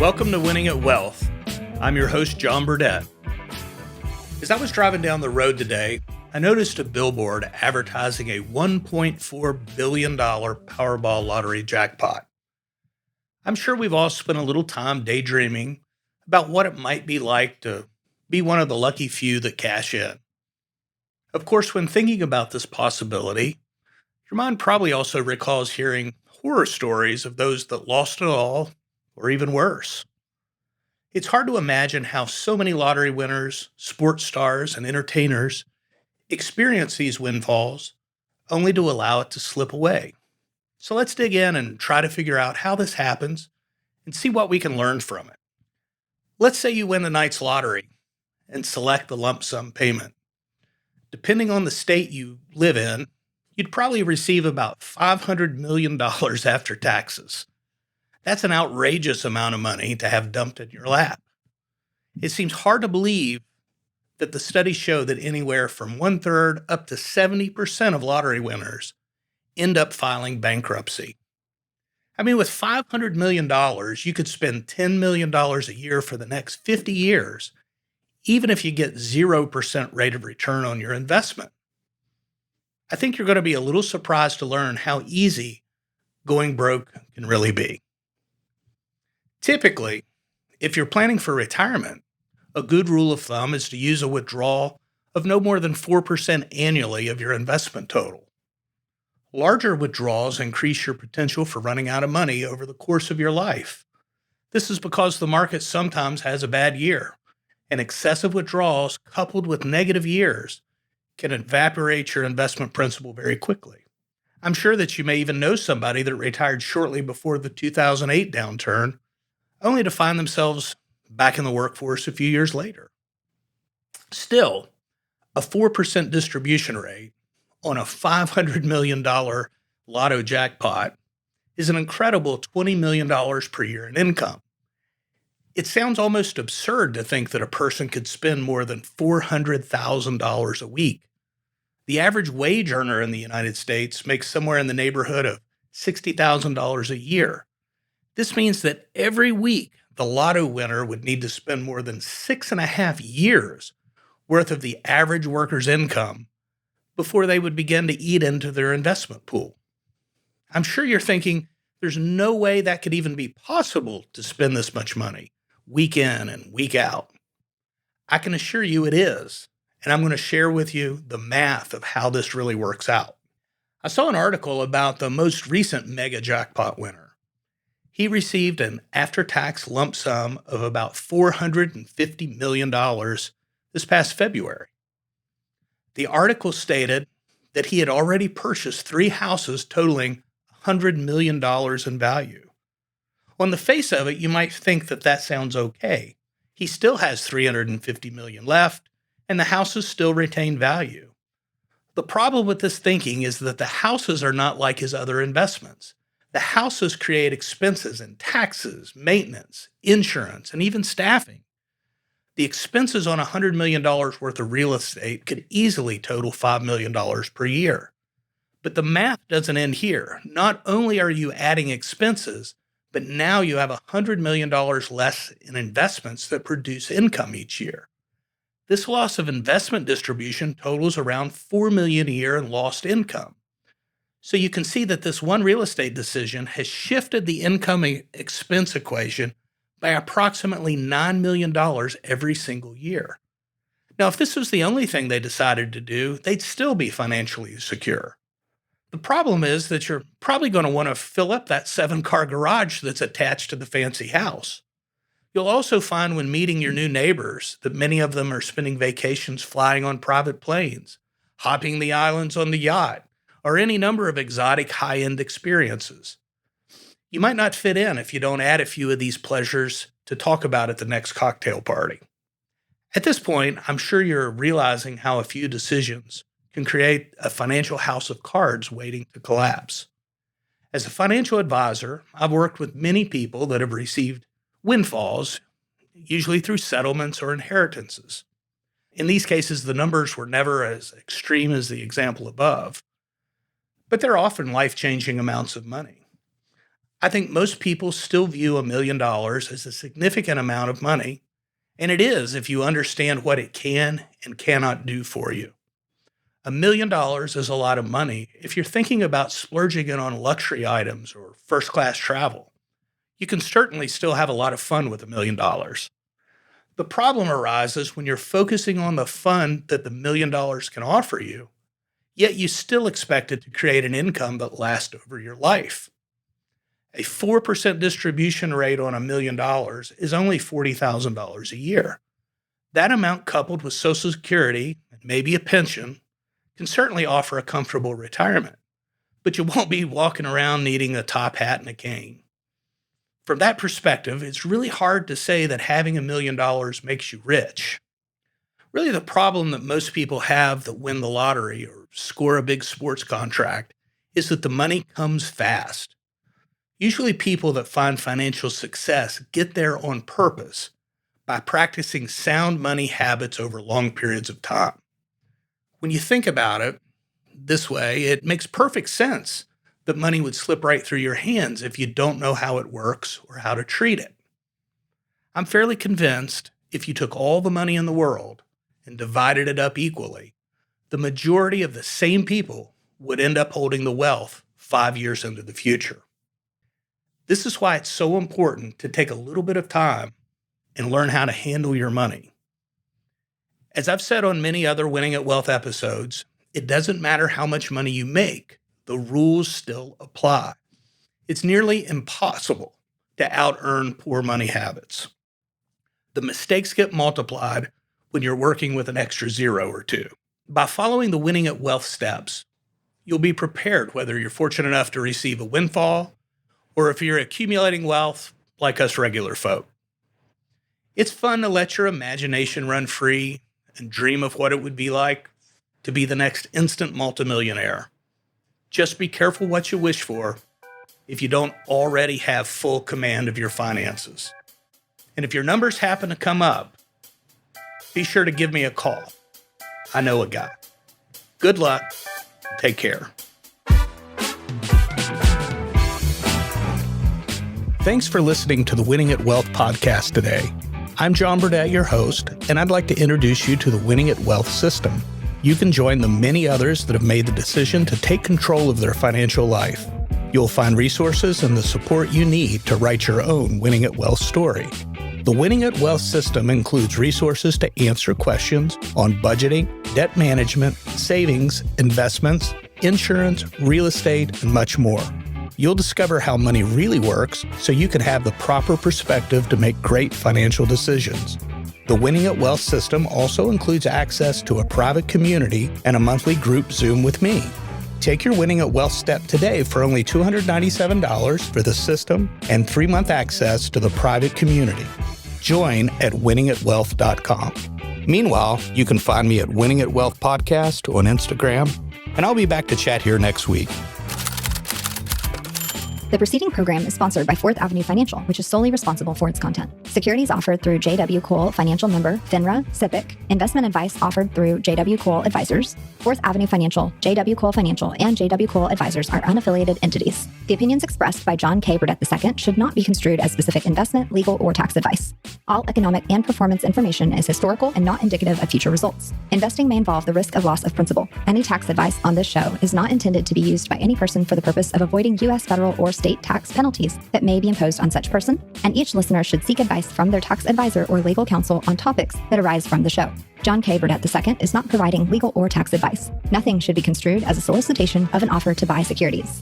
Welcome to Winning at Wealth. I'm your host, John Burdett. As I was driving down the road today, I noticed a billboard advertising a $1.4 billion Powerball lottery jackpot. I'm sure we've all spent a little time daydreaming about what it might be like to be one of the lucky few that cash in. Of course, when thinking about this possibility, your mind probably also recalls hearing horror stories of those that lost it all, or even worse. It's hard to imagine how so many lottery winners, sports stars, and entertainers experience these windfalls only to allow it to slip away. So let's dig in and try to figure out how this happens and see what we can learn from it. Let's say you win the night's lottery and select the lump sum payment. Depending on the state you live in, you'd probably receive about $500 million after taxes. That's an outrageous amount of money to have dumped in your lap. It seems hard to believe that the studies show that anywhere from 1/3 up to 70% of lottery winners end up filing bankruptcy. I mean, with $500 million, you could spend $10 million a year for the next 50 years, even if you get 0% rate of return on your investment. I think you're going to be a little surprised to learn how easy going broke can really be. Typically, if you're planning for retirement, a good rule of thumb is to use a withdrawal of no more than 4% annually of your investment total. Larger withdrawals increase your potential for running out of money over the course of your life. This is because the market sometimes has a bad year, and excessive withdrawals coupled with negative years can evaporate your investment principal very quickly. I'm sure that you may even know somebody that retired shortly before the 2008 downturn, only to find themselves back in the workforce a few years later. Still, a 4% distribution rate on a $500 million lotto jackpot is an incredible $20 million per year in income. It sounds almost absurd to think that a person could spend more than $400,000 a week. The average wage earner in the United States makes somewhere in the neighborhood of $60,000 a year. This means that every week, the lotto winner would need to spend more than 6.5 years worth of the average worker's income before they would begin to eat into their investment pool. I'm sure you're thinking, there's no way that could even be possible to spend this much money, week in and week out. I can assure you it is, and I'm going to share with you the math of how this really works out. I saw an article about the most recent mega jackpot winner. He received an after-tax lump sum of about $450 million this past February. The article stated that he had already purchased 3 houses totaling $100 million in value. On the face of it, you might think that that sounds okay. He still has $350 million left, and the houses still retain value. The problem with this thinking is that the houses are not like his other investments. The houses create expenses in taxes, maintenance, insurance, and even staffing. The expenses on $100 million worth of real estate could easily total $5 million per year. But the math doesn't end here. Not only are you adding expenses, but now you have $100 million less in investments that produce income each year. This loss of investment distribution totals around $4 million a year in lost income. So you can see that this one real estate decision has shifted the income expense equation by approximately $9 million every single year. Now, if this was the only thing they decided to do, they'd still be financially secure. The problem is that you're probably going to want to fill up that 7-car garage that's attached to the fancy house. You'll also find when meeting your new neighbors that many of them are spending vacations flying on private planes, hopping the islands on the yacht, or any number of exotic high-end experiences. You might not fit in if you don't add a few of these pleasures to talk about at the next cocktail party. At this point, I'm sure you're realizing how a few decisions can create a financial house of cards waiting to collapse. As a financial advisor, I've worked with many people that have received windfalls, usually through settlements or inheritances. In these cases, the numbers were never as extreme as the example above, but they're often life-changing amounts of money. I think most people still view $1 million as a significant amount of money, and it is if you understand what it can and cannot do for you. $1 million is a lot of money if you're thinking about splurging it on luxury items or first-class travel. You can certainly still have a lot of fun with $1 million. The problem arises when you're focusing on the fun that the $1 million can offer you, yet you still expect it to create an income that lasts over your life. A 4% distribution rate on $1 million is only $40,000 a year. That amount, coupled with Social Security and maybe a pension, can certainly offer a comfortable retirement, but you won't be walking around needing a top hat and a cane. From that perspective, it's really hard to say that having $1 million makes you rich. Really, the problem that most people have that win the lottery or score a big sports contract is that the money comes fast. Usually people that find financial success get there on purpose by practicing sound money habits over long periods of time. When you think about it this way, it makes perfect sense that money would slip right through your hands if you don't know how it works or how to treat it. I'm fairly convinced if you took all the money in the world and divided it up equally, the majority of the same people would end up holding the wealth 5 years into the future. This is why it's so important to take a little bit of time and learn how to handle your money. As I've said on many other Winning at Wealth episodes, it doesn't matter how much money you make, the rules still apply. It's nearly impossible to out-earn poor money habits. The mistakes get multiplied when you're working with an extra zero or two. By following the Winning at Wealth steps, you'll be prepared whether you're fortunate enough to receive a windfall or if you're accumulating wealth like us regular folk. It's fun to let your imagination run free and dream of what it would be like to be the next instant multimillionaire. Just be careful what you wish for if you don't already have full command of your finances. And if your numbers happen to come up, be sure to give me a call. I know a guy. Good luck. Take care. Thanks for listening to the Winning at Wealth podcast today. I'm John Burdett, your host, and I'd like to introduce you to the Winning at Wealth system. You can join the many others that have made the decision to take control of their financial life. You'll find resources and the support you need to write your own Winning at Wealth story. The Winning at Wealth system includes resources to answer questions on budgeting, debt management, savings, investments, insurance, real estate, and much more. You'll discover how money really works so you can have the proper perspective to make great financial decisions. The Winning at Wealth system also includes access to a private community and a monthly group Zoom with me. Take your Winning at Wealth step today for only $297 for the system and 3-month access to the private community. Join at winningatwealth.com. Meanwhile, you can find me at Winning at Wealth Podcast on Instagram, and I'll be back to chat here next week. The preceding program is sponsored by 4th Avenue Financial, which is solely responsible for its content. Securities offered through J.W. Cole Financial Member, FINRA, SIPC. Investment advice offered through J.W. Cole Advisors. 4th Avenue Financial, J.W. Cole Financial, and J.W. Cole Advisors are unaffiliated entities. The opinions expressed by John K. Burdett II should not be construed as specific investment, legal, or tax advice. All economic and performance information is historical and not indicative of future results. Investing may involve the risk of loss of principal. Any tax advice on this show is not intended to be used by any person for the purpose of avoiding U.S. federal or state tax penalties that may be imposed on such person, and each listener should seek advice from their tax advisor or legal counsel on topics that arise from the show. John K. Burdett II is not providing legal or tax advice. Nothing should be construed as a solicitation of an offer to buy securities.